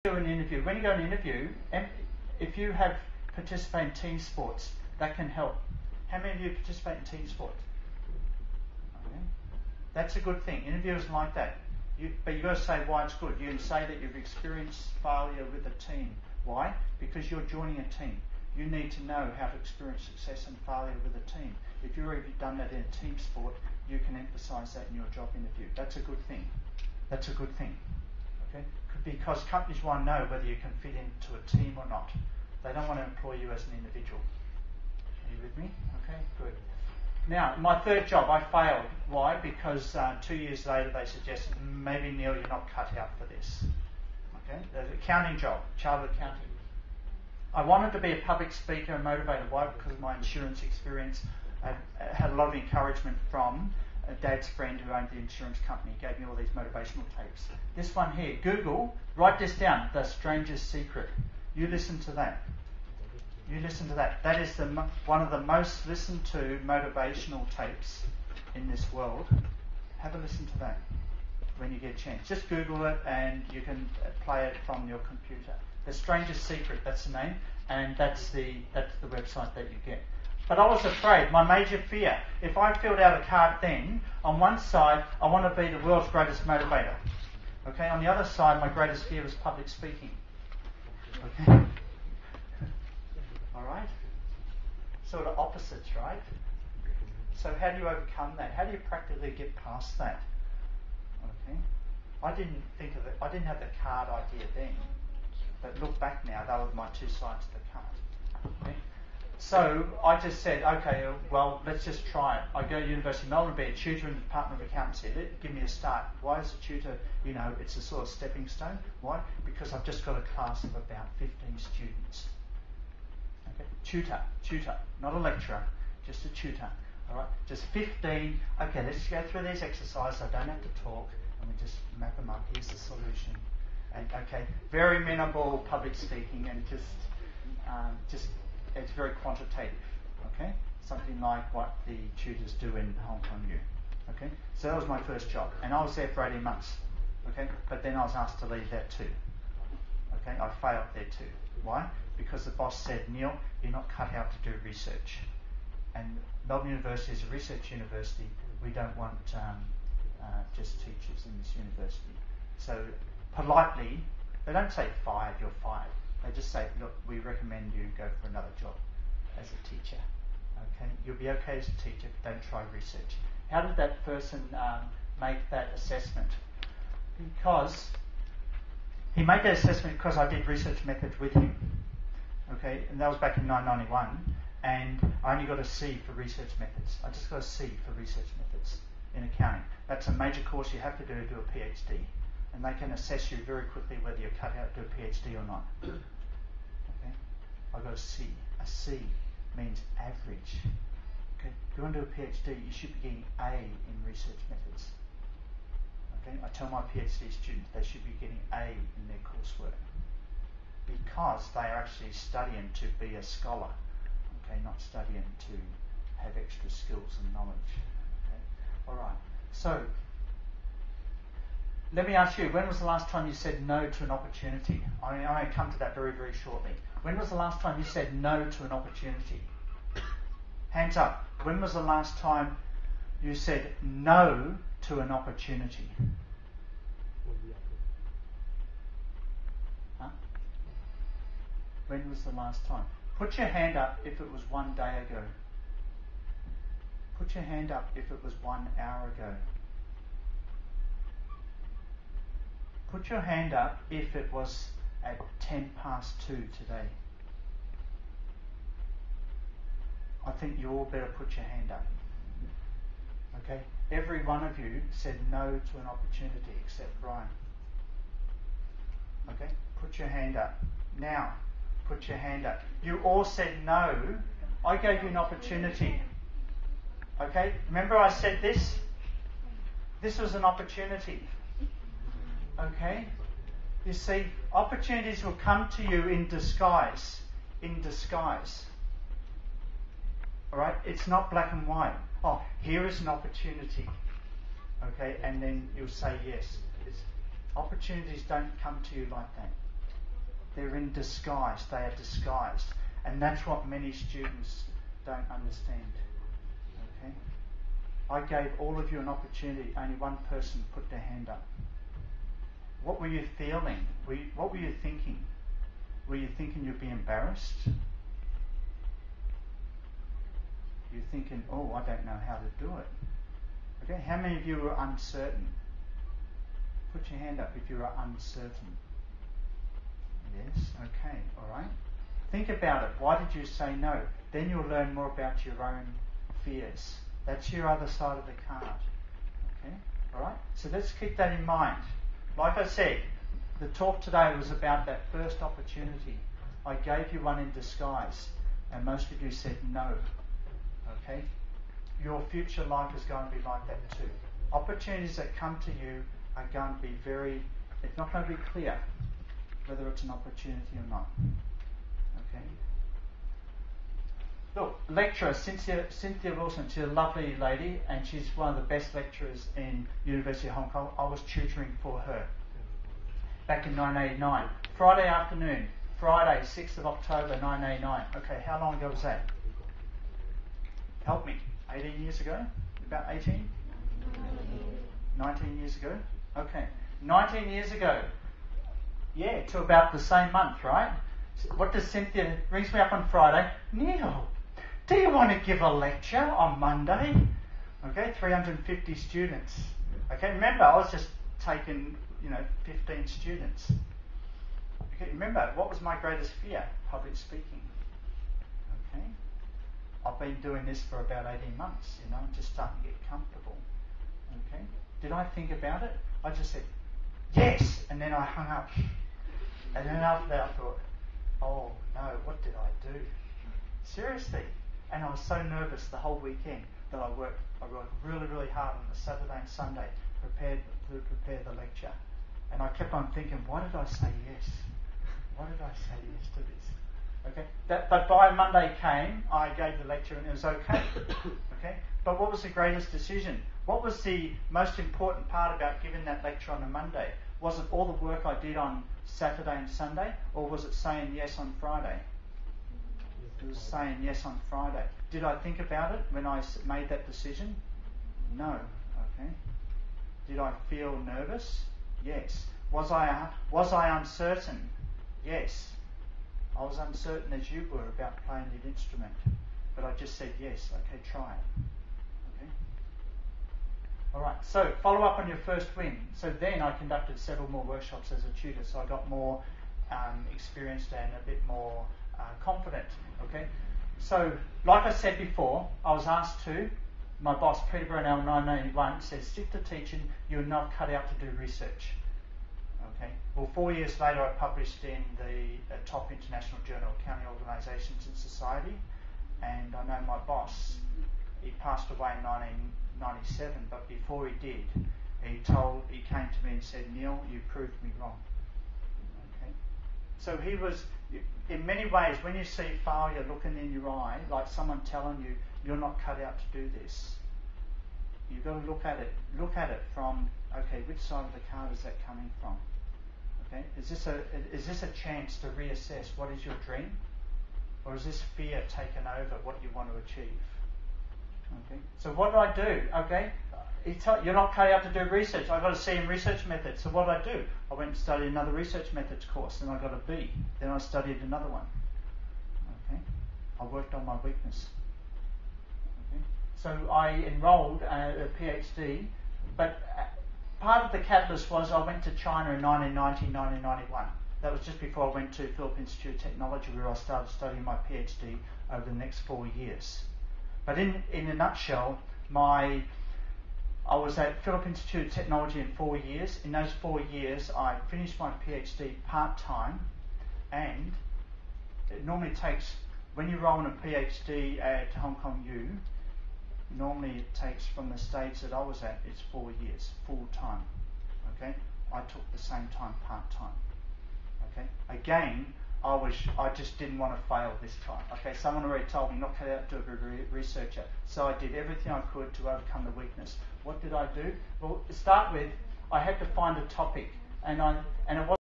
do an interview. When you go to an interview, if you have participate in team sports, that can help. How many of you participate in team sports? Okay. That's a good thing. Interviewers like that. But you've got to say why it's good. You can say that you've experienced failure with a team. Why? Because you're joining a team. You need to know how to experience success and failure with a team. If you've already done that in a team sport, you can emphasise that in your job interview. That's a good thing. That's a good thing. Okay? Because companies want to know whether you can fit into a team or not. They don't want to employ you as an individual. Are you with me? Okay, good. Now, my third job, I failed. Why? Because 2 years later they suggested, maybe Neale, you're not cut out for this. Okay, the accounting job, chartered accounting. I wanted to be a public speaker and motivator. Why? Because of my insurance experience. I had a lot of encouragement from Dad's friend who owned the insurance company. He gave me all these motivational tapes. This one here, Google, write this down, The Stranger's Secret. You listen to that. You listen to that. That is one of the most listened to motivational tapes in this world. Have a listen to that when you get a chance. Just Google it and you can play it from your computer. The Stranger's Secret, that's the name, and that's the website that you get. But I was afraid, my major fear, if I filled out a card then, on one side, I want to be the world's greatest motivator. Okay, on the other side, my greatest fear was public speaking. Okay? Alright? Sort of opposites, right? So how do you overcome that? How do you practically get past that? Okay? I didn't think of it, I didn't have the card idea then. But look back now, they were my two sides of the card. Okay? So I just said, okay, well, let's just try it. I go to University of Melbourne, be a tutor in the Department of Accountancy. Give me a start. Why is a tutor, it's a sort of stepping stone? Why? Because I've just got a class of about 15 students. Okay? Tutor, not a lecturer, just a tutor. All right, just 15. Okay, let's go through these exercises. I don't have to talk, and we just map them up. Here's the solution. And okay, very minimal public speaking, and just it's very quantitative. Okay, something like what the tutors do in Hong Kong U. Okay, so that was my first job, and I was there for 18 months. Okay, but then I was asked to leave that too. Okay, I failed there too. Why? Because the boss said, Neale, you're not cut out to do research. And Melbourne University is a research university. We don't want just teachers in this university. So politely, they don't say fired, you're fired. They just say, look, we recommend you go for another job as a teacher. Okay, you'll be okay as a teacher, but don't try research. How did that person make that assessment? Because he made that assessment because I did research methods with him. Okay, and that was back in 1991, and I only got a C for research methods. I just got a C for research methods in accounting. That's a major course you have to do a PhD, and they can assess you very quickly whether you're cut out to do a PhD or not. Okay, I got a C. A C means average. Okay, if you want to do a PhD, you should be getting A in research methods. Okay, I tell my PhD students they should be getting A in their coursework, because they are actually studying to be a scholar, okay, not studying to have extra skills and knowledge. Okay? All right. So, let me ask you, when was the last time you said no to an opportunity? I'm going to come to that very, very shortly. When was the last time you said no to an opportunity? Hands up. When was the last time you said no to an opportunity? Huh? When was the last time? Put your hand up if it was 1 day ago. Put your hand up if it was 1 hour ago. Put your hand up if it was at 2 today. I think you all better put your hand up. Okay? Every one of you said no to an opportunity except Brian. Okay? Put your hand up. Now, put your hand up. You all said no. I gave you an opportunity. Okay? Remember I said this? This was an opportunity. Okay? You see, opportunities will come to you in disguise. In disguise. Alright? It's not black and white. Oh, here is an opportunity. Okay? And then you'll say yes. Opportunities don't come to you like that. They're in disguise. They are disguised. And that's what many students don't understand. Okay? I gave all of you an opportunity. Only one person put their hand up. What were you feeling? What were you thinking? Were you thinking you'd be embarrassed? You're thinking, oh, I don't know how to do it. Okay, how many of you were uncertain? Put your hand up if you are uncertain. Yes, okay, all right. Think about it. Why did you say no? Then you'll learn more about your own fears. That's your other side of the card. Okay, all right. So let's keep that in mind. Like I said, the talk today was about that first opportunity. I gave you one in disguise, and most of you said no. Okay? Your future life is going to be like that too. Opportunities that come to you are going to be it's not going to be clear whether it's an opportunity or not. Okay? Look, lecturer Cynthia Wilson, she's a lovely lady, and she's one of the best lecturers in University of Hong Kong. I was tutoring for her back in 1989. Friday afternoon, Friday, 6th of October 1989. Okay, how long ago was that? Help me. 18 years ago? About 18? 19 years ago? Okay. 19 years ago. Yeah, to about the same month, right? What does Cynthia rings me up on Friday? Neale, do you want to give a lecture on Monday? Okay, 350 students. Okay, remember, I was just taking, 15 students. Okay, remember, what was my greatest fear? Public speaking. Okay. I've been doing this for about 18 months, just starting to get comfortable. Okay? Did I think about it? I just said, yes! And then I hung up. And then after that I thought, oh no, what did I do? Seriously. And I was so nervous the whole weekend that I worked really, really hard on the Saturday and Sunday to prepare the lecture. And I kept on thinking, why did I say yes? Why did I say yes to this? Okay, but by Monday came, I gave the lecture and it was okay. Okay, but what was the greatest decision? What was the most important part about giving that lecture on a Monday? Was it all the work I did on Saturday and Sunday, or was it saying yes on Friday? It was saying yes on Friday. Did I think about it when I made that decision? No. Okay. Did I feel nervous? Yes. Was I uncertain? Yes. I was uncertain as you were about playing the instrument, but I just said yes. Okay, try it. Okay. All right. So follow up on your first win. So then I conducted several more workshops as a tutor, so I got more experienced and a bit more confident. Okay. So like I said before, I was asked to. My boss, Peter Brunel, in 1981, said, stick to teaching. You're not cut out to do research. Okay. Well, 4 years later, I published in the top international journal, County Organisations and Society, and I know my boss. He passed away in 1997, but before he did, he came to me and said, Neale, you proved me wrong. Okay. So he was, in many ways, when you see failure looking in your eye, like someone telling you you're not cut out to do this, you've got to look at it from, okay, which side of the card is that coming from? Okay? Is this a chance to reassess what is your dream? Or is this fear taken over what you want to achieve? Okay? So what did I do? Okay? You're not cut out to do research. I got a C in research methods. So what did I do? I went and studied another research methods course, and I got a B. Then I studied another one. Okay? I worked on my weakness. Okay? So I enrolled a PhD, but part of the catalyst was I went to China in 1990, 1991. That was just before I went to Philipp Institute of Technology, where I started studying my PhD over the next 4 years. But in a nutshell, I was at Philipp Institute of Technology in 4 years. In those 4 years, I finished my PhD part-time, and it normally takes, when you roll in a PhD at Hong Kong U, normally it takes, from the stage that I was at, it's 4 years, full-time. Okay? I took the same time part-time. Okay? Again, I just didn't want to fail this time. Okay, someone already told me not cut out to be a researcher, so I did everything I could to overcome the weakness. What did I do? Well, to start with, I had to find a topic, and it wasn't